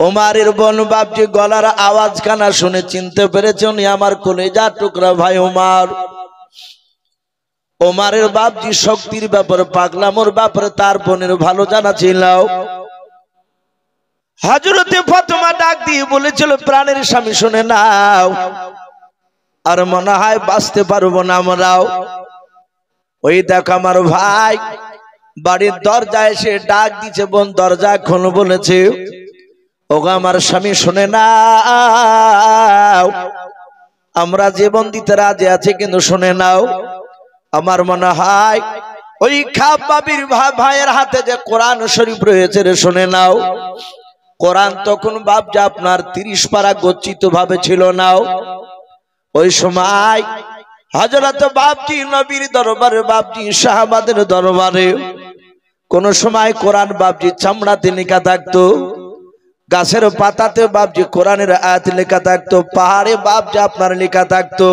ওমারের বোন বাপজি গলার আওয়াজ কানা শুনে চিনতে পেরেছে উনি আমার কলেজা টুকরা ভাই ওমর। ওমারের বাপজি শক্তির ব্যাপারে পাগলামোর ব্যাপারে তার বোনের ভালো জানা ছিল। হযরতে ফাতেমা ডাক দিয়ে বলেছিল প্রাণের স্বামী শুনে নাও, আর মনে হয় বাঁচতে পারবো না আমরাও। ওই দেখ আমার ভাই বাড়ির দরজায় এসে ডাক দিচ্ছে, বোন দরজা খোল বলেছে। ওগো আমার স্বামী শুনে নাও, আমরা জীবন দিতে রাজি আছি কিন্তু শুনে নাও, আমার মনে হয় ওই খাব্বাবির ভাইয়ের হাতে যে কোরআন শরীফ রয়েছে রে শুনে নাও। কোরআন তখন বাপজি আপনার 30 পারা গচ্ছিত ভাবে ছিল নাও। ওই সময় হযরত বাপজি নবীর দরবারে বাপজি সাহাবাদের দরবারে কোন সময় কোরআন বাপজি চামড়াতে লেখা থাকতো, গাছের পাতাতে বাপজি কোরআনের আয়াত লেখা থাকতো, পাহাড়ে বাপজি আপনার লেখা থাকতো।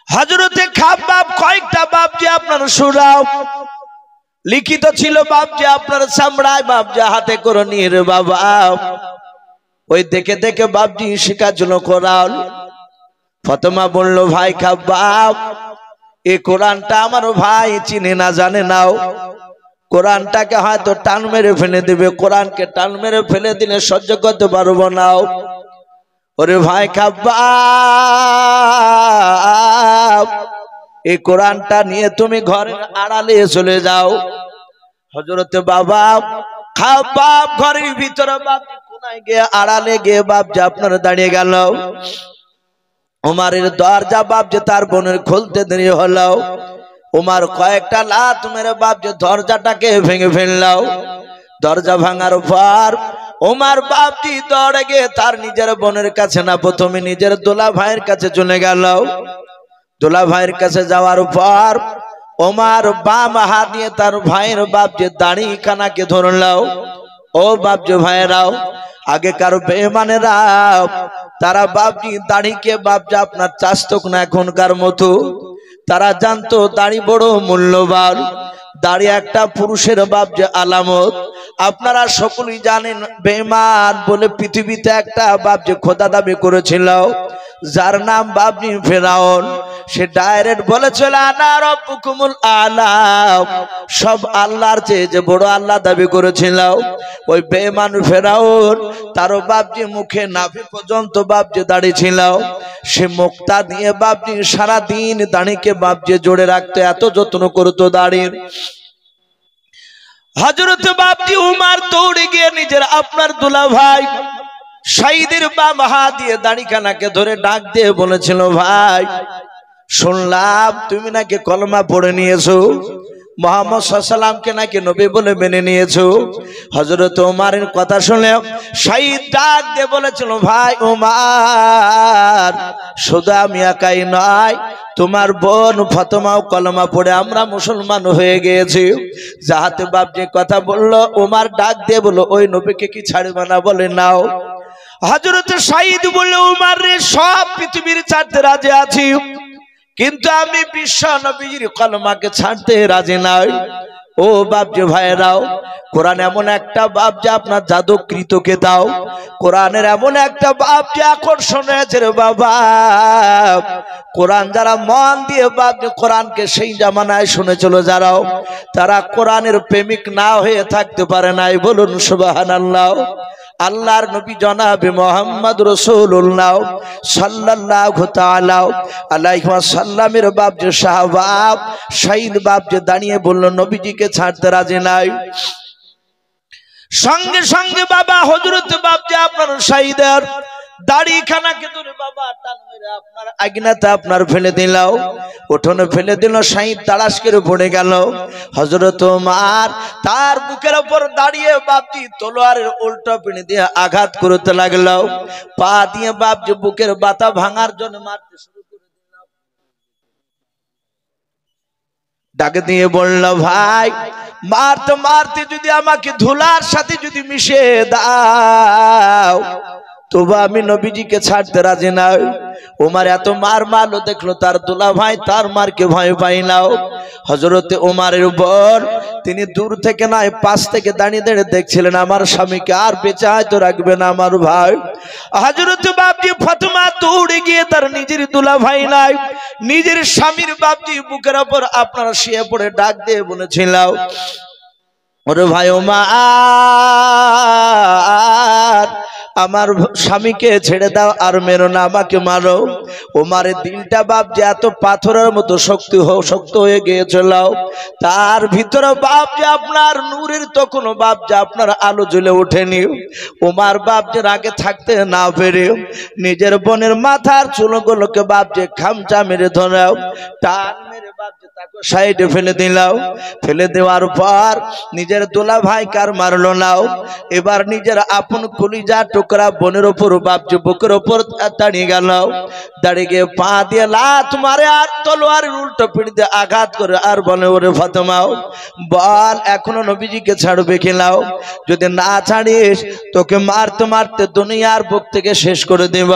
হযরতে খাব্বাব কয়েকটা বাপজি আপনার সুরাও লিখিত ছিল বাপজি আপনার চামড়ায় বাপজি হাতে করে নিয়ে রে বাবা। ওই দেখে দেখে বাপজি শিকার জন্য কোরআন। ফাতেমা বলল ভাই খাব্বাব এই কোরআনটা আমার ভাই চিনে না জানে নাও, কোরআনটাকে হয়তো টান মেরে ফেলে দেবে, কোরআনকে টান মেরে ফেলে দিলে সহ্য করতে পারবো না। ওরে ভাই খাব্বাব এই কোরআনটা নিয়ে তুমি ঘরের আড়ালে চলে যাও। হযরতে বাবা খাব্বাব ঘরের ভিতরে বাপজি কোনায় গিয়ে আড়ালে গিয়ে বাপজি আপনার দাঁড়িয়ে গেল। ওমরের দরজা বাপজি তার বোনের খুলতে দেরি হলো। ওমর কয়েকটা লাত মেরে বাপজি দরজাটাকে ভেঙে ফেললো। দরজা ভাঙার পর ওমর বাপজি দৌড়ে গিয়ে তার নিজের বোনের কাছে না, প্রথমে নিজের দোলা ভাইয়ের কাছে চলে গেল। দোলা ভাইয়ের কাছে যাওয়ার পর ওমর বাম হাত দিয়ে তার ভাইয়ের বাপজি দাড়ি কানাকে ধরলো। ও বাপজি ভাইয়েরাও, আগেকার বেঈমানেরা তারা বাপজি দাড়িকে বাপজি আপনার চাস্তক না এখনকার মতো, তারা জানতো দাড়ি বড় মূল্যবান, দাড়ি একটা পুরুষের বাপজি আলামত। আপনারা সকলেই জানেন বেঈমান বলে পৃথিবীতে একটা বাপজি খোদা দাবি করেছিল যার নাম বাপজি ফেরাউন। সে ডাইরেক্ট বলেছিল আনা রব্বুকুমুল আলা, সব আল্লাহর চেয়ে যে বড় আল্লাহ দাবি করেছিল। ওই বেঈমান ফেরাউন তারও বাপজি মুখে নাভি পর্যন্ত বাপজি দাড়ি ছিল। সে মুখটা দিয়ে বাপজি সারা দিন দাড়িকে বাপজি জোড়ে রাখতে এত যত্ন করতো দাড়ির। হযরত বাপজি উমর দৌড়ে গিয়ে নিজের আপনার দুলা ভাই শহীদের বাম হাত দিয়ে দাড়িখানাকে ধরে ডাক দিয়ে বলেছিল ভাই শুনলাম তুমি নাকি কলমা পড়ে নিয়েছো, মুহাম্মদ সাল্লাল্লাহু আলাইহি ওয়াসাল্লামকে নাকি নবী বলে মেনে নিয়েছো। হযরত ওমরের কথা শুনে শহীদ ডাক দিয়ে বলেছিল ভাই ওমর শুধু আমি একাই নয়, তোমার বোন ফাতেমাও কলমা পড়ে আমরা মুসলমান হয়ে গিয়েছি। যাহাতে বাপ যে কথা বললো ওমর ডাক দিয়ে বলল ওই নবীকে কি ছাড়বে না বলে নাও। হযরত শহীদ বলল ওমর রে সব পৃথিবীর ছাড়তে রাজি আছি, কিন্তু আমি বিশ্ব নবীর কলমাকে ছাড়তে রাজি নাই। ও বাপ যে ভাইরাও, কোরআন এমন একটা বাপ যে আপনার জাদুকৃতকে দাও, কোরআনের এমন একটা বাপ যে আকর্ষণ হয়েছে রে বাবা। কোরআন যারা মন দিয়ে বাপ যে কোরআনকে সেই জামানায় শুনে চলো যারাও, তারা কোরআনের প্রেমিক না হয়ে থাকতে পারে নাই। বলুন সুবহানাল্লাহ। আল্লাহর নবী জনাবে মুহাম্মদ রাসূলুল্লাহ সাল্লাল্লাহু তাআলা আলাইহি ওয়াসাল্লামের বাপ যে সাহাবা শহীদ বাপ যে দাঁড়িয়ে বলল নবীজিকে ছাড়তে রাজি নাই। সঙ্গে সঙ্গে বাবা হযরত বাপ যে আপনার শহীদের দাড়িখানাকে ধরে বাবা টান মেরে আপনার আগনাতে আপনার ফেলে দিলাও, উঠোনে ফেলে দিল। শহীদ তাড়াশ করে পড়ে গেল। হযরত ওমর তার বুকের উপর দাঁড়িয়ে বাপজি তলোয়ারের উল্টো পিনে দিয়ে আঘাত করতে লাগলো। পা দিয়ে বাপজি বুকের বাতা ভাঙার জন্য মারতে শুরু করে দিল। ডাকে দিয়ে বলল ভাই মারতে মারতে যদি আমাকে ধুলার সাথে যদি মিশিয়ে দাও তবু আমি নবীজিকে ছাড়তে রাজি নাই। ওমর এত মার মারলো, দেখলো তার দুলা ভাই তার মারকে ভয় পাই নাও। হযরতে ওমরের উপর তিনি দূর থেকে নয় পাশ থেকে দাঁড়িয়ে দাঁড়িয়ে দেখছিলেন আমার স্বামীকে আর বেঁচে হয়তো রাখবে না আমার ভাই। হযরতে বাপজি ফাতেমা দৌড়ে গিয়ে তার নিজের দুলা ভাই নাই নিজের স্বামীর বাপজি বুকের উপর আপনারা শুয়ে পড়ে ডাক দিয়ে বলেছিল, ওরে ভাই ওমর আমার স্বামীকে ছেড়ে দাও আর মেরো না, আমাকে মারো। ওমরের দিলটা বাপ যে এত পাথরের মতো শক্ত হয়ে গিয়েছিল, তার ভিতরে বাপ যে আপনার নূরের তো কোনো বাপ যে আপনার আলো জ্বলে ওঠেনি। ওমর বাপ যে রাগে থাকতে না পেরে নিজের বোনের মাথার চুলগুলোকে বাপ যে খামচা মেরে ধরাও, টান মেরে বাপ যে তাকে সাইডে ফেলে দিলাও। ফেলে দেওয়ার পর নিজের দোলা ভাই কার মারলো নাও, এবার নিজের আপন কলিজা টুকরা বোনের ওপর বাপ যে বুকের ওপর দাঁড়িয়ে গেল। দাঁড়িয়ে গিয়ে পা দিয়ে লাত মারে আর তলোয়ারের উল্টো পিঠ দিয়ে আঘাত করে আর বলে, ওরে ফাতেমাও বল এখনো নবীজিকে ছাড়বে খেলাও? যদি না ছাড়িস তোকে মারতে মারতে দুনিয়ার বুক থেকে শেষ করে দেব।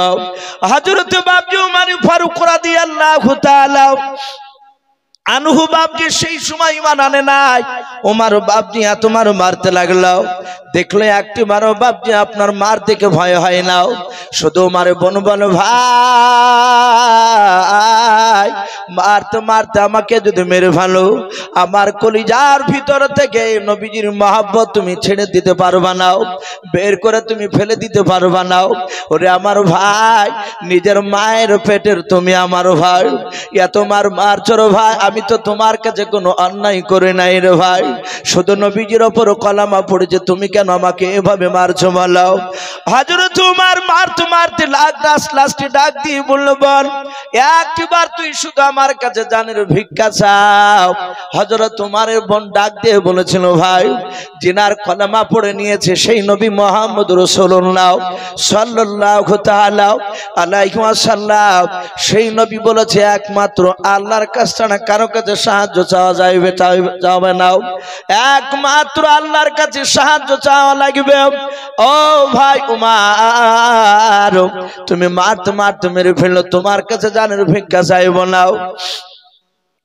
হযরত বাপজি ওমর ফারুক রাদিয়াল্লাহু তাআলা আনহু বাপজি সেই সময় ঈমান আনে নাই। ওমর বাপজি এত মারতে লাগলো, দেখলে একটি মারো বাপজি আপনার মার দেখে ভয় হয় না, শুধু মারে বোন বল ভাই মারতে মারতে আমাকে যদি মেরে ফেলো, আমার কলিজার ভিতর থেকে নবীজির মহব্বত তুমি ছেড়ে দিতে পারবা না, বের করে তুমি ফেলে দিতে পারবা না। ওরে আমার ভাই নিজের মায়ের পেটের তুমি আমার ভাই, এত মারছো রে ভাই, আমি তো তোমার কাছে কোনো অন্যায় করে নাই রে ভাই, শুধু নবীজির ওপর কলামা পড়েছে, তুমি কেন আমাকে এভাবে মারছো বলো? হযরত ওমর মারতে মারতে লাস্টে ডাক দিয়ে বললো, বল একবার তুই শুধু আমার কাছে জানের ভিক্ষা চাও। হযরত ওমরের বোন ডাক দিয়ে বলেছিল, ভাই জিনার কলামা পড়ে নিয়েছে সেই নবী মুহাম্মদ রাসূলুল্লাহ সাল্লাল্লাহু তাআলা আলাইহি ওয়াসাল্লাম, সেই নবী বলেছে একমাত্র আল্লাহর কাছ ছাড়া কারো কাছে সাহায্য চাওয়া যাবে না, একমাত্র আল্লাহর কাছে সাহায্য চাওয়া লাগবে। ও ভাই ওমর তুমি মারতে মেরে ফেললো, তোমার কাছে জানের ভিক্ষা চাইব না।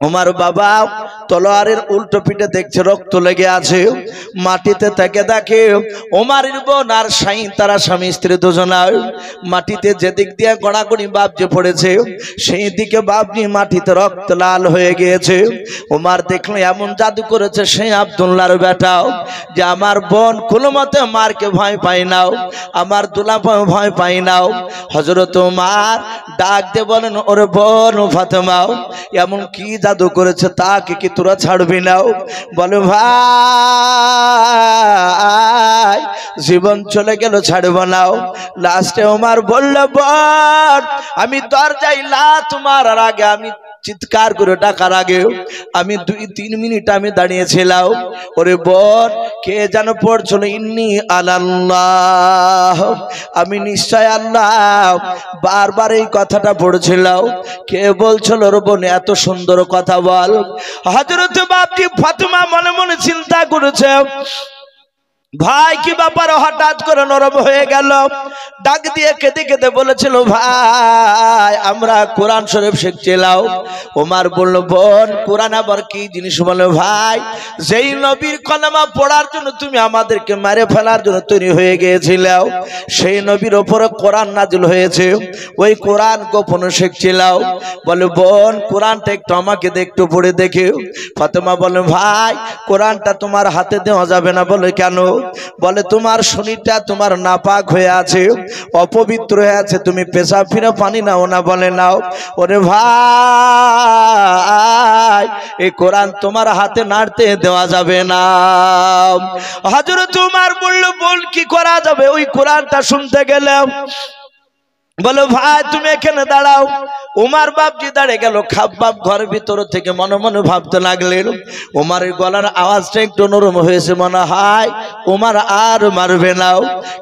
ওমর বাবা তলোয়ারের উল্টো পিঠে দেখছে রক্ত লেগে আছে, মাটিতে থেকে দেখে ওমরের বোন আর শাইন তারা স্বামী স্ত্রী দুজনার মাটিতে যেদিক দিয়ে গড়াগড়ি বাপ যে পড়েছে সেই দিকে বাপনি মাটিতে রক্ত লাল হয়ে গিয়েছে। ওমর দেখলো এমন জাদু করেছে সেই আব্দুল্লাহর বেটাও যে আমার বোন কোনো মতে মারকে ভয় পাই নাও, আমার দুলাভাই ভয় পাই নাও। হযরত ওমর ডাক দিয়ে বলেন, ওরে বোন ফাতেমাও এমন কি জাদু করেছে তাকে কি তোরা ছাড়বি না? বলে ভাই জীবন চলে গেল ছাড়ব না। লাস্টে ওমর বলল, বোন আমি দরজায় লাত মারার আগে আমি চিৎকার করে ডাকার আগে আমি 2-3 মিনিট আমি দাঁড়িয়েছিলাম। ওরে বোন কে যেন পড়ছিল ইন্নী আলাল্লাহ, আমি নিশ্চয় আল্লাহ, বারবার এই কথাটা পড়ছিল। কে বলছিল রে বোন এত সুন্দর কথা বল? হযরত বাপজি ফাতেমা মনে মনে চিন্তা করেছে, ভাই কি ব্যাপার হঠাৎ করে নরম হয়ে গেল? ডাক দিয়ে কেঁদে কেঁদে বলেছিল, ভাই আমরা কোরআন শরীফ শিখছিলাম। ওমর বলল, বোন কোরআন আবার কি জিনিস? বলে ভাই যেই নবীর কলেমা পড়ার জন্য তুমি আমাদেরকে মেরে ফেলার জন্য তৈরি হয়ে গিয়েছিলাম সেই নবীর ওপরে কোরআন নাজিল হয়েছে, ওই কোরআন গোপনে শিখছিলাম। বলে বোন কোরআনটা একটু আমাকে একটু পড়ে দেখে। ফাতেমা বলে, ভাই কোরআনটা তোমার হাতে দেওয়া যাবে না। বলে কেন? বলে তোমার শরীরটা তোমার নাপাক হয়ে আছে, অপবিত্র হয়ে আছে, তুমি পেশাব ফিরে পানি নাও না। বলে নাও। ওরে ভাই এই কোরআন তোমার হাতে নাড়তে দেওয়া যাবে না। হযরত ওমর বলল, বল কি করা যাবে? ওই কোরআনটা শুনতে গেলাম। বলো ভাই তুমি এখানে দাঁড়াও। ওমর বাপজি দাঁড়িয়ে গেল। খাব্বাব ঘরের ভিতর থেকে মনে মনে ভাবতে লাগলেন, ওমরের গলার আওয়াজটা একটু নরম হয়েছে, মনে হয় ওমর আর মারবে না।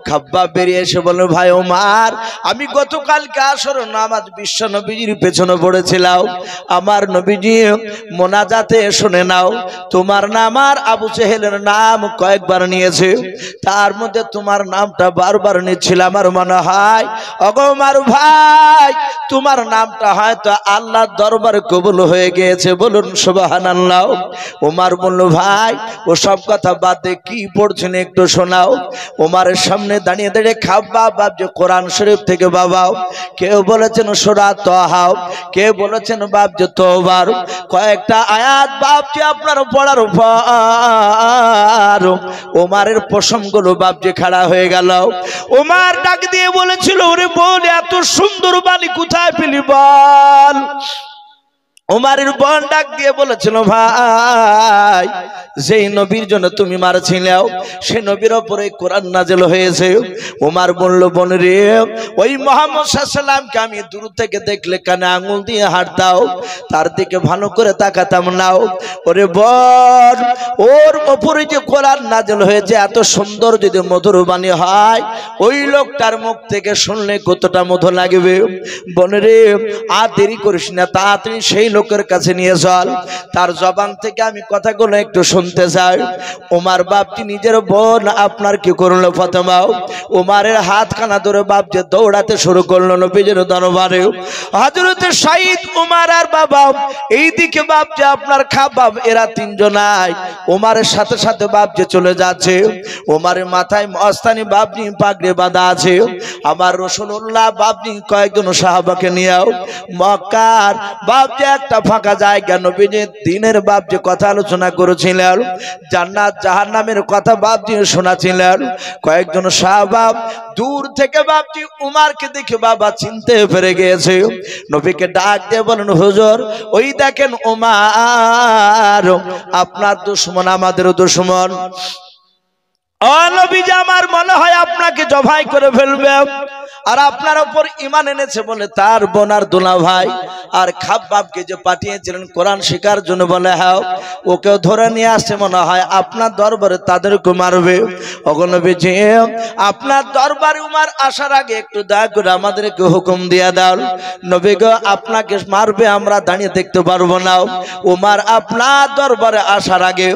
খাব্বাব বেরিয়ে এসে বলল, ভাই ওমর আমি গতকালকে আসর নামাজ বিশ্ব নবীজির পেছনে পড়েছিলাম, আমার নবীজি মোনাজাতে শুনে নাও তোমার নাম আর আবু জেহেলের নাম কয়েকবার নিয়েছে, তার মধ্যে তোমার নামটা বারবার নিচ্ছিল। আমার মনে হয় অগো ওমর ভাই তোমার নামটা হয়তো আল্লাহর দরবারে কবুল হয়ে গিয়েছে, বলুন সুবহানাল্লাহ। ওমর বলল ভাই ও সব কথা বাদ দিয়ে কি পড়ছেন একটু শোনাও। ওমরের সামনে দাঁড়িয়ে দাঁড়িয়ে খাব্বা বাবজি কোরআন শরীফ থেকে বাবাও, কেউ বলেছেন সূরা তাহা, কেউ বলেছেন বাবজি তওবার, কয়েকটা আয়াত বাবজি আপনার পড়ার উপর ওমরের পশমগুলো বাবজি খাড়া হয়ে গেল। ওমর ডাক দিয়ে বলেছিল ওরে বোন এত সুন্দর বাণী কোথায় পেলি বল। ওমরের বোন ডাক দিয়ে বলেছিল ভাই যেই নবীর জন্য তুমি মারছিলে সেই নবীর উপরে কোরআন নাযিল হয়েছে। ওমর বলল বোন রে ওই মুহাম্মদ সাল্লাল্লাহু আলাইহি সাল্লামকে আমি দূর থেকে দেখলে কানে আঙুল দিয়ে হাত দাও, তার দিকে ভালো করে তাকাতাম না। ওরে বোন ওর উপরে যে কোরআন নাযিল হয়েছে এত সুন্দর যদি মধুর বাণী হয় ওই লোকটার মুখ থেকে শুনলে কতটা মধু লাগবে। বোন রে আর দেরি করিস না, তাড়াতাড়ি সেই লোকের কাছে নিয়ে চল, তার জবান থেকে আমি কথাগুলো একটু শুনতে চাই। ওমর বাপজি নিজের বোন আপনার কি করলো ফাতেমা, ওমরের হাতখানা ধরে বাপজি দৌড়াতে শুরু করলো নবীজির দরবারে। হযরত শহীদ ওমর আর বাবা এইদিকে বাপজি আপনার খাবাব এরা তিনজনাই ওমরের সাথে সাথে বাপজি চলে যাচ্ছে। ওমরের মাথায় মস্তানি বাপজি পাগড়ি বাঁধা আছে। আমার রাসূলুল্লাহ বাপজি কয়েকজন সাহাবাকে নিয়েও মক্কার বাপজি একটা ফাঁকা জায়গা নবীজি দিনের বাপজি কথা আলোচনা করেছিলেন, জান্নাত জাহান্নামের কথা বাপজি শোনাছিলেন। কয়েকজন সাহাবা দূর থেকে বাপজি উমারকে দেখে বাবা চিনতে পেরে গিয়েছে। নবীকে ডাক দিয়ে বলেন হুজুর ওই দেখেন উমার আপনার দুশমন আমাদের দুশমন। ও নবীজি আমার মনে হয় আপনাকে জবাই করে ফেলবে, আর আপনার উপর ঈমান এনেছে বলে তার বোন আর দুলা ভাই আর খাব্বাবকে যে পাঠিয়েছিলেন কোরআন শেখার জন্য বলে হ্যাঁ ওকেও ধরে নিয়ে আসছে, মনে হয় আপনার দরবারে তাদেরকে মারবে। ওগো নবীজি আপনার দরবারে উমার আসার আগে একটু দয়া করে আমাদেরকে হুকুম দিয়ে দাও। নবী গো আপনাকে মারবে আমরা দাঁড়িয়ে দেখতে পারবো না। উমার আপনার দরবারে আসার আগে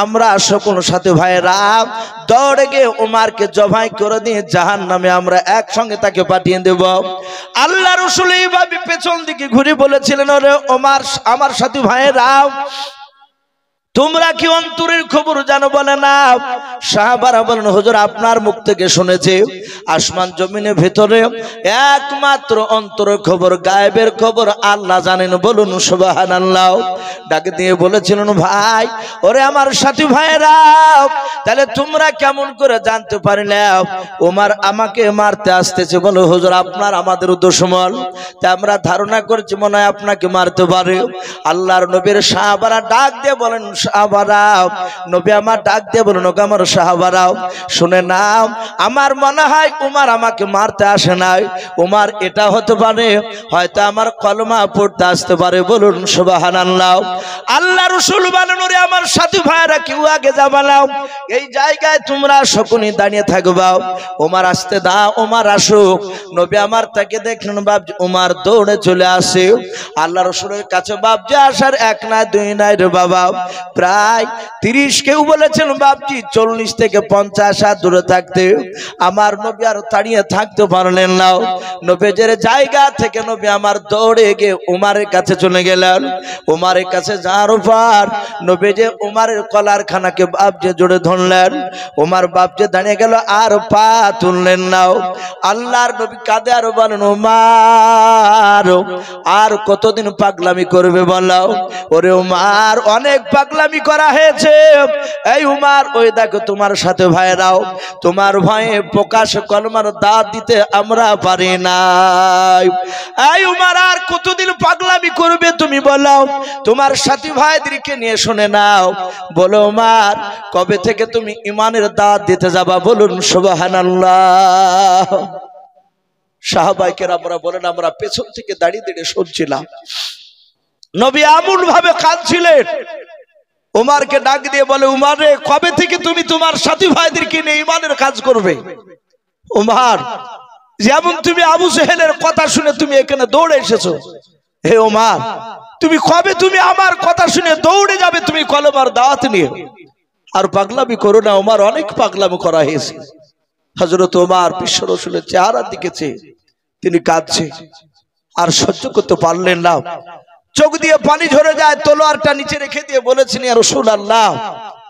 আমরা সকল সাথে ভাইরা দৌড়ে গিয়ে উমারকে জবাই করে দিয়ে জাহান্নামে আমরা একসঙ্গে তাকে পাঠিয়ে দেব। আল্লাহ রাসূল এইভাবে পেছন দিকে ঘুরে বলেছিলেন ওরে ওমর আমার সাথী ভাইরা তোমরা কি অন্তরের খবর জানো বলে না। সাহাবারা বলেন হুজুর আপনার মুখ থেকে শুনেছি আসমান জমিনের ভিতরে একমাত্র অন্তরের খবর গায়েবের খবর আল্লাহ জানেন, বলুন সুবহানাল্লাহ। ডাক দিয়ে বলেছিলেন ভাই ওরে আমার সাথী ভাইরা তাহলে তোমরা কেমন করে জানতে পারলে ওমর আমাকে মারতে আসতেছে। বলো হুজুর আপনার আমাদের দুশমন, তাই আমরা ধারণা করছি মনে হয় আপনাকে মারতে পারে। আল্লাহর নবীর সাহাবারা ডাক দিয়ে বলেন সাহাবারাও নবী আমার ডাক দিয়ে বলুন ওকে আমার সাহাবারাও শুনে নাও আমার মনে হয় উমার আমাকে মারতে আসে নাই, উমার এটা হতে পারে হয়তো আমার কলমা পড়তে আসতে পারে, বলুন সুবহানাল্লাহ। আল্লাহ রাসূল বলেন ওরে আমার সাথী ভাইরা কেউ আগে যাবা না, এই জায়গায় তোমরা সকলেই দাঁড়িয়ে থাকবা, উমার আসতে দাও উমার আসুক। নবী আমার তাকে দেখলেন বাপজি উমার দৌড়ে চলে আসে আল্লাহ রাসূলের কাছে। বাপজি আসার এক না দুই নাই রে বাবা, প্রায় 30 কেউ বলেছেন বাপজি 40 থেকে 50 হাত দূরে থাকতে আমার নবী আর দাঁড়িয়ে থাকতে পারলেন না। নবীজের জায়গা থেকে নবী আমার দৌড়ে গিয়ে উমারের কাছে চলে গেলেন। উমারের কাছে যাওয়ার পর নবীজি উমারের কলার খানাকে বাপজি জোরে ধরলেন। উমার বাপজি দাঁড়িয়ে গেল আর পা তুললেন না। আল্লাহর নবী কাঁদে আর বলেন উমার আর কতদিন পাগলামি করবে বলো। ওরে উমার অনেক পাগলামি করা হয়েছে, এই উমার ওই দেখো তোমার সাথে ভাইরাও তোমার ভয়ে প্রকাশ কলমার দাঁত দিতে আমরা পারি না। এই উমার আর কতদিন পাগলামি করবে তুমি বলো, তোমার সাথী ভাইদেরকে নিয়ে শুনে নাও। বলো উমার কবে থেকে তুমি ঈমানের দাঁত দিতে যাবা, বলুন সুবহানাল্লাহ। সাহাবায়ে কেরামরা বলেন আমরা পেছন থেকে দাঁড়িয়ে দাঁড়িয়ে শুনছিলাম। নবী এমন ভাবে কাঁদছিলেন। উমারকে ডাক দিয়ে বলে উমার রে কবে থেকে তুমি তোমার সাথী ভাইদেরকে নিয়ে ঈমানের কাজ করবে। উমার যেমন তুমি আবু জেহেলের কথা শুনে তুমি এখানে দৌড়ে এসেছো, হে উমার তুমি কবে তুমি আমার কথা শুনে দৌড়ে যাবে তুমি কলমার দাওয়াত নিয়ে। আর পাগলামি করো না উমার, অনেক পাগলামি করা হয়েছে। হযরত উমার বিশ্ব রাসূলের চেহারার দিকে চেয়ে তিনি কাঁদছে, আর সহ্য করতে পারলেন না, চোখ দিয়ে পানি ঝরে যায়, তলোয়ারটা নিচে রেখে দিয়ে বলেছেন, ইয়া রাসূলুল্লাহ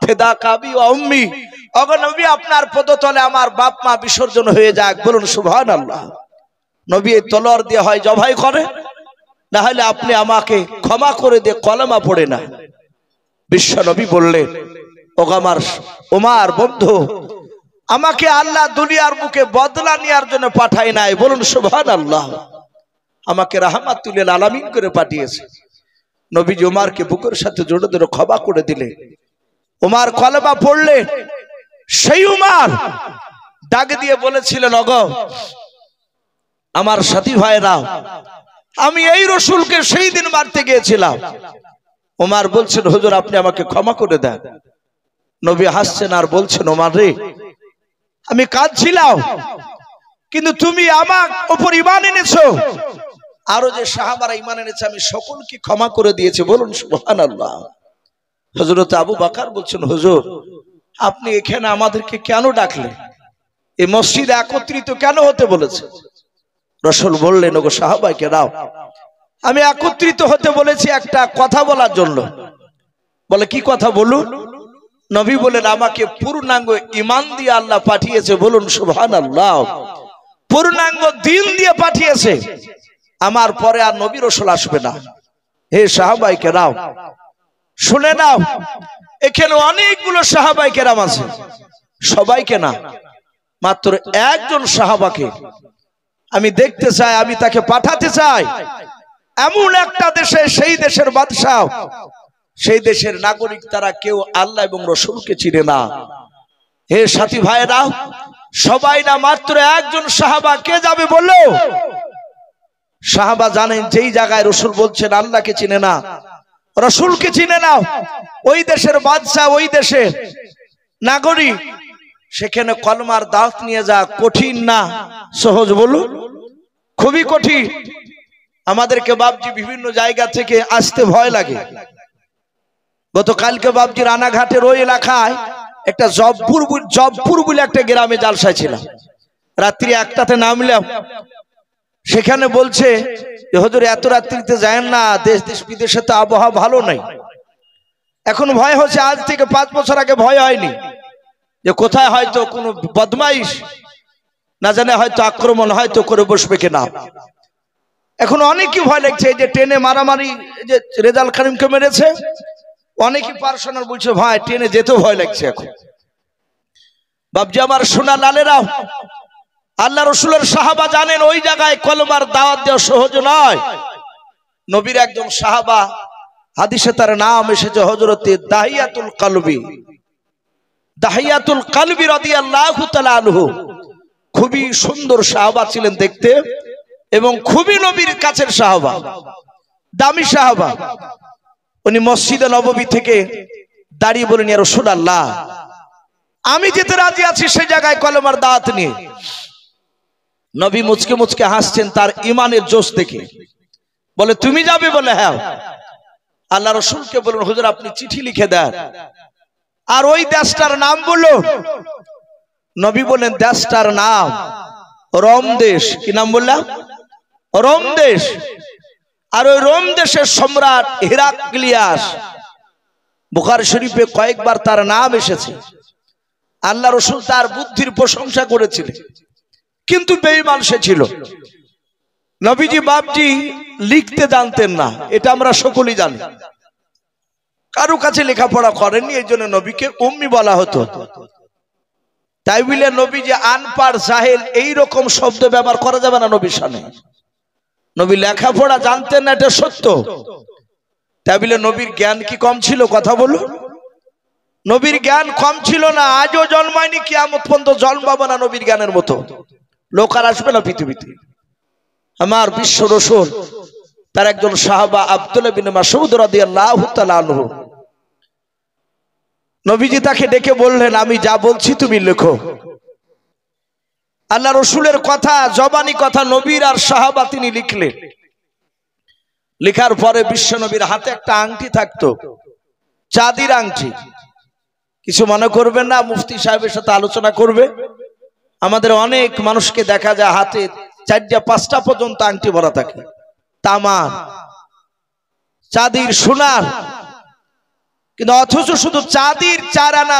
ফিদা কাবি ওয়া উম্মি, ওগো নবী আপনার পদতলে আমার বাপ মা বিসর্জন হয়ে যাক, বলুন সুবহানাল্লাহ। নবী এই তলোয়ার দিয়ে হয় জবাই করে, না হলে আপনি আমাকে ক্ষমা করে দিয়ে কলেমা পড়ে না। বিশ্ব নবী বললেন, ওগো আমার ওমর বন্ধু, আমাকে আল্লাহ দুনিয়ার বুকে বদলা নেওয়ার জন্য পাঠায় নাই, বলুন সুবহানাল্লাহ। আমাকে রাহমাতুল লিল আলামিন করে পাঠিয়েছে। নবীজি ওমরকে বুকের সাথে জড়িয়ে ধরে ক্ষমা করে দিলেন। ওমর কলেমা পড়লেন। সেই ওমর ডাক দিয়ে বলেছিলেন, ওগো আমার সাথী ভাইরা, আমি এই রাসূলকে সেই দিন মারতে গিয়েছিলাম। ওমর বলছেন, হুজুর আপনি আমাকে ক্ষমা করে দেন। নবী হাসছেন আর বলছেন, ওমর রে, আমি কাঁদছিলাম, কিন্তু তুমি আমার উপর ঈমান এনেছো, আরো যে সাহাবারা ঈমান এনেছে আমি সকলকে ক্ষমা করে দিয়েছি, বলুন সুবহানাল্লাহ। হযরত আবু বকর বলছেন, হুজুর আপনি এখানে আমাদেরকে কেন ডাকলেন, এই মসজিদে একত্রিত কেন হতে বলেছে? রাসূল বললেন, ওগো সাহাবায়ে কেরাম, আমি একত্রিত হতে বলেছি একটা কথা বলার জন্য। বলে কি কথা বলুন? নবী বলেন, আমাকে পূর্ণাঙ্গ ঈমান দিয়ে আল্লাহ পাঠিয়েছে, বলুন সুবহানাল্লাহ। পূর্ণাঙ্গ দিন দিয়ে পাঠিয়েছে, আমার পরে আর নবী রাসূল আসবে না। হে সাহাবায়ে কেরাম শুনে নাও, এখানে অনেকগুলো সাহাবায়ে কেরাম আছে, সবাইকে না, মাত্র একজন সাহাবাকে আমি দেখতে চাই, আমি তাকে পাঠাতে চাই এমন একটা দেশে, সেই দেশের বাদশা, সেই দেশের নাগরিক, তারা কেউ আল্লাহ এবং রাসূলকে চিনে না। হে সাথী ভাইরা, সবাই না, মাত্র একজন সাহাবা। কে যাবে বললো? সাহাবা জানেন যেই জায়গায় রাসূল বলছেন আল্লাহকে চিনে না, রাসূলকে চিনে না, ওই দেশের বাদশা, ওই দেশের নাগরিক, সেখানে কলমার দাওয়াত নিয়ে যা কঠিন না সহজ? বলুন, খুবই কঠিন। আমাদেরকে বাবজি বিভিন্ন জায়গা থেকে আসতে ভয় লাগে। গতকালকে বাবজি রানাঘাটের ওই এলাকায় একটা জবপুর বলে একটা গ্রামে জালসায় ছিলাম, রাত্রি 1টাতে নামলাম। সেখানে বলছে, হুজুর এত রাত্রিতে যায়েন না, দেশ দেশ বিদেশে তো আবহাওয়া ভালো নাই। এখন ভয় হচ্ছে, আজ থেকে 5 বছর আগে ভয় হয়নি, যে কোথায় হয়তো কোনো বদমাইশ না জানে হয়তো আক্রমণ হয়তো করে বসবে কিনা। এখন অনেকই ভয় লাগছে। এই যে ট্রেনে মারামারি, যে রেজাল কারিমকে মেরেছে, অনেকই পার্সোনাল বলছে, ভাই ট্রেনে যেতেও ভয় লাগছে এখন। বাবজি আমার সোনা লালেরা, আল্লাহ রাসূলের সাহাবা জানেন ওই জায়গায় কলমার দাওয়াত দেওয়া সহজ নয়। নবীর একজন সাহাবা, হাদিসে তার নাম এসেছে হযরত দাহিয়াতুল কালবি রাদিয়াল্লাহু তাআলা আনহু। খুবই সুন্দর সাহাবা ছিলেন দেখতে, এবং খুবই নবীর কাছের সাহাবা, দামি সাহাবা। উনি মসজিদে নববী থেকে দাঁড়িয়ে বলেন, ইয়া রাসূলুল্লাহ আমি যেতে রাজি আছি সেই জায়গায় কলমার দাওয়াত নিয়ে। নবী মুচকে মুচকে হাসছেন তার ঈমানের জোশ দেখে। বলে, তুমি যাবে? বলে, হ্যাঁ। আল্লাহ রাসূলকে বললেন, হুজুর আপনি চিঠি লিখে দেন, আর ওই দেশটার নাম বলল। নবী বলেন, দেশটার নাম রোম দেশ। কি নাম বললাম? রোম দেশ। আর ওই রোম দেশের সম্রাট হিরাক্লিয়াস, বুখারী শরীফে কয়েকবার তার নাম এসেছে। আল্লাহ রাসূল তার বুদ্ধির প্রশংসা করেছিলেন, কিন্তু বেঈমান সে ছিল। নবীজি বাপজি লিখতে জানতেন না, এটা আমরা সকলেই জানি। কারো কাছে লেখাপড়া করেননি, এই জন্য নবীকে উম্মি বলা হতো। তাই বলে নবী যে আনপাড় জাহেল এইরকম শব্দ ব্যবহার করা যাবে না নবীর সামনে। নবী লেখাপড়া জানতেন না, এটা সত্য। তাই বলে নবীর জ্ঞান কি কম ছিল? কথা বলুন, নবীর জ্ঞান কম ছিল না। আজও জন্মায়নি, কিয়ামত পর্যন্ত জন্মাবে না নবীর জ্ঞানের মতো লোক আর আসবে না পৃথিবীতে। আমার বিশ্ব রাসূল তার একজন সাহাবা আব্দুল্লাহ বিন মাসউদ রাদিয়াল্লাহু তাআলা আনহু, নবীজি তাকে ডেকে বললেন, আমি যা বলছি তুমি লেখো। আল্লাহ রাসূলের কথা, জবানি কথা, নবীর আর সাহাবা তিনি লিখলেন। লেখার পরে বিশ্ব নবীর হাতে একটা আংটি থাকতো, চাঁদির আংটি। কিছু মনে করবেন না, মুফতি সাহেবের সাথে আলোচনা করবে। আমাদের অনেক মানুষকে দেখা যায় হাতে চারটা পাঁচটা পর্যন্ত আংটি ভরা থাকে, তামার, চাঁদির, সোনার। কিন্তু অথচ শুধু চাঁদির 4 আনা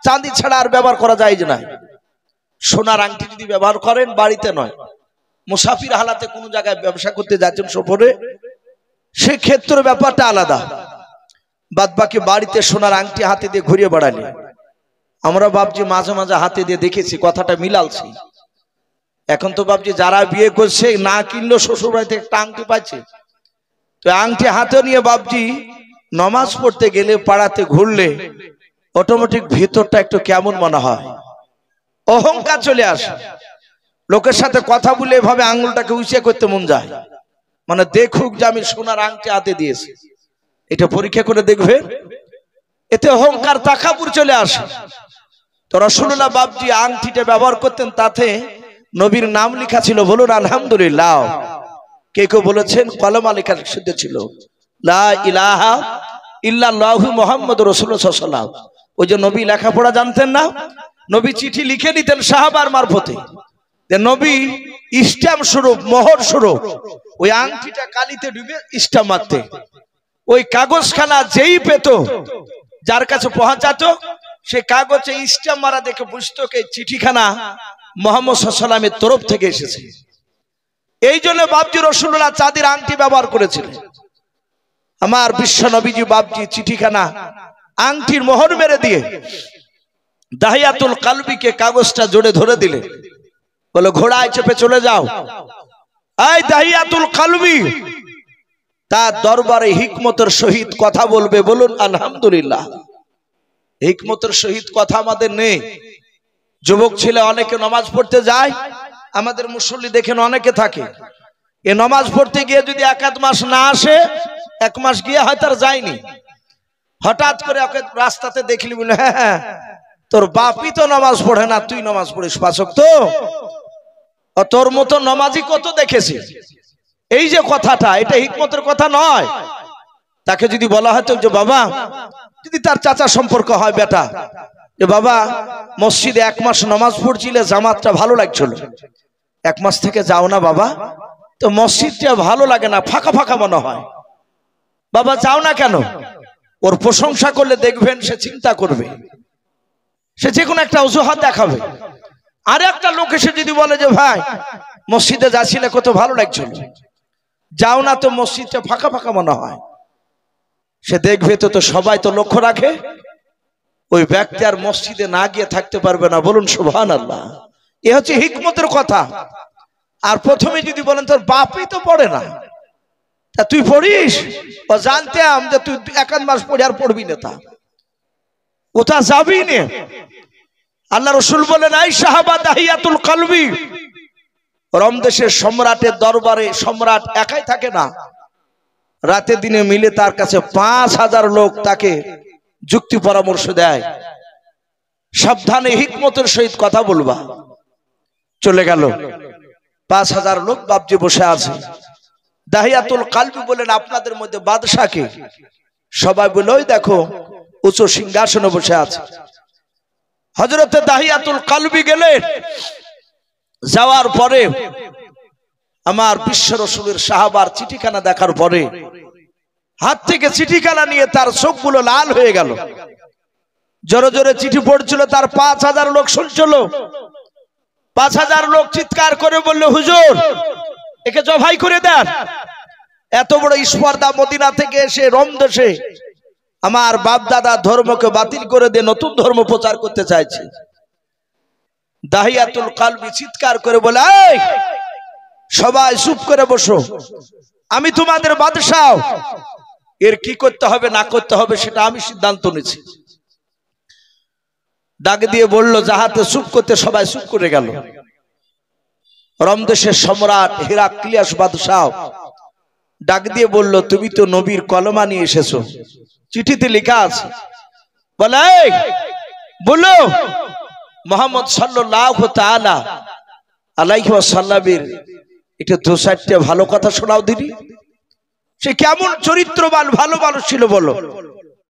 চাঁদি ছাড়া আর ব্যবহার করা যায় না। সোনার আংটি যদি ব্যবহার করেন বাড়িতে নয়, মুসাফির হালাতে কোনো জায়গায় ব্যবসা করতে যাচ্ছেন সফরে, সেক্ষেত্রে ব্যাপারটা আলাদা। বাদ বাকি বাড়িতে সোনার আংটি হাতে দিয়ে ঘুরিয়ে বেড়ালে, আমরা বাবজি মাঝে মাঝে হাতে দিয়ে দেখেছি, কথাটা মিলালছি। এখন তো বাবজি যারা বিয়ে করছে না কিনলেও শ্বশুর বাড়িতে একটা আংটি পাচ্ছে, তো আংটি হাতে নিয়ে বাবজি নমাজ পড়তে গেলে, পাড়াতে ঘুরলে অটোমেটিক ভিতরটা একটু কেমন মনে হয়, অহংকার চলে আসে। লোকের সাথে কথা বলে এভাবে আঙুলটাকে উঁচিয়ে করতে মন যায়, মানে দেখুক যে আমি সোনার আংটি হাতে দিয়েছি। এটা পরীক্ষা করে দেখবে, এতে অহংকার তাকাবুর চলে আসে। তো রাসূলুল্লাহ বাবজি আংটিটা ব্যবহার করতেন, তাতে নবীর নাম লেখা ছিল, বলুন আলহামদুলিল্লাহ। কে কেউ বলেছেন কলমা লেখা শুদ্ধ ছিল, লা ইলাহা ইল্লাল্লাহু মুহাম্মাদুর রাসূলুল্লাহ সাল্লাল্লাহু আলাইহি ওয়াসাল্লাম। ওই যে নবী লেখাপড়া জানতেন না, নবী চিঠি লিখে নিতেন সাহাবার মারফতে, যে নবী ইস্টাম স্বরূপ, মোহর স্বরূপ ওই আংটিটা কালিতে ডুবে ইস্টাম মারতে। ওই কাগজখানা যেই পেত, যার কাছে পৌঁছাতো, সে কাগজে ইস্টাম মারা দেখে বুঝতো এই চিঠিখানা মুহাম্মদ সাল্লাল্লাহু আলাইহি ওয়াসাল্লামের তরফ থেকে এসেছে। এই জন্য বাবজি রাসূলুল্লাহ চাঁদির আংটি ব্যবহার করেছিলেন। আমার বিশ্ব নবীজি বাবজি চিঠিখানা আংটির মোহর মেরে দিয়ে দাহিয়াতুল কালবিকে কাগজটা জোরে ধরে দিলে, বলে ঘোড়ায় চেপে চলে যাও। এই দাহিয়াতুল কালবি তার দরবারে হিকমতের সহিত কথা বলবে, বলুন আলহামদুলিল্লাহ। হিকমতের সহিত কথা আমাদের নেই। যুবক ছেলে অনেকে নামাজ পড়তে যায়, আমাদের মুসল্লি দেখেন অনেকে থাকে, এ নামাজ পড়তে গিয়ে যদি 1 মাস না আসে, 1 মাস গিয়ে হয়তো আর যায়নি, হঠাৎ করে ওকে রাস্তাতে দেখলি, বলে হ্যাঁ তোর বাপই তো নামাজ পড়ে না, তুই নামাজ পড়িস 5 ওয়াক্ত, তোর মতো নামাজি কত দেখেছি। এই যে কথাটা, এটা হিকমতের কথা নয়। তাকে যদি বলা হতো যে বাবা, যদি তার চাচা সম্পর্ক হয় বেটা, যে বাবা মসজিদে 1 মাস নামাজ পড়ছিলে, জামাতটা ভালো লাগছিল, 1 মাস থেকে যাও না বাবা, তো মসজিদটা ভালো লাগে না, ফাঁকা ফাঁকা মনে হয়, বাবা যাও না কেন? ওর প্রশংসা করলে দেখবেন সে চিন্তা করবে, সে যে কোনো একটা অজুহাত দেখাবে। আর একটা লোক এসে যদি বলে যে ভাই মসজিদে যাচ্ছিলে কত ভালো লাগছিল, যাও না, তো মসজিদটা ফাঁকা ফাঁকা মনে হয়, সে দেখবে তো সবাই তো লক্ষ্য রাখে, ওই ব্যক্তি আর মসজিদে না গিয়ে থাকতে পারবে না, বলুন সুবহানাল্লাহ। এ হচ্ছে হিকমতের কথা। আর প্রথমে যদি বলেন তোর বাপই তো পড়ে না, তা তুই পড়িস, ও জানতাম যে তুই 1 মাস পড়ে আর পড়বি না, তা ওটা যাবি না। আল্লাহ রাসূল বলেন, এই সাহাবা দাহিয়াতুল কালবি, রোম দেশের সম্রাটের দরবারে সম্রাট একাই থাকে না, রাতে দিনে মিলে তার কাছে 5000 লোক তাকে যুক্তি পরামর্শ দেয়, সাবধানে হিকমতের সহিত কথা বলবা। চলে গেল 5000 লোক বাবজি বসে আছে। দাহিয়াতুল কালবি বলেন, আপনাদের মধ্যে বাদশা কে? সবাই বলে, ওই দেখো উঁচু সিংহাসনে বসে আছে। হযরতে দাহিয়াতুল কালবি গেলেন, যাওয়ার পরে আমার বিশ্ব রাসূলের সাহাবার চিঠিখানা দেখার পরে হাত থেকে চিঠিখানা নিয়ে তার চোখগুলো লাল হয়ে গেল। জোরে জোরে চিঠি পড়ছিল, তার 5000 লোক শুনছিল। 5000 লোক চিৎকার করে বলল, হুজুর একে জবাই করে দেন। এত বড় স্পর্ধা, মদিনা থেকে এসে রোম দেশে আমার বাপ দাদা ধর্মকে বাতিল করে দিয়ে নতুন ধর্ম প্রচার করতে চাইছে। দাহিয়াতুল কালবি চিৎকার করে বলে, এই সবাই চুপ করে বসো, আমি তোমাদের বাদশা, এর কি করতে হবে না করতে হবে সেটা আমি সিদ্ধান্ত নিয়েছি। ডাক দিয়ে বলল, যাহাতে চুপ করতে, সবাই চুপ করে গেল। রোম দেশের সম্রাট হেরাক্লিয়াস বাদশা ডাক দিয়ে বলল, তুমি তো নবীর কলমা নিয়ে এসেছো, চিঠিতে লেখা আছে, বলে বলো মুহাম্মদ সাল্লাল্লাহু তাআলা আলাইহি ওয়াসাল্লামের একটু 2-4টা ভালো কথা শোনাও দিদি। সে কেমন চরিত্রবান ভালো মানুষ ছিল বলো।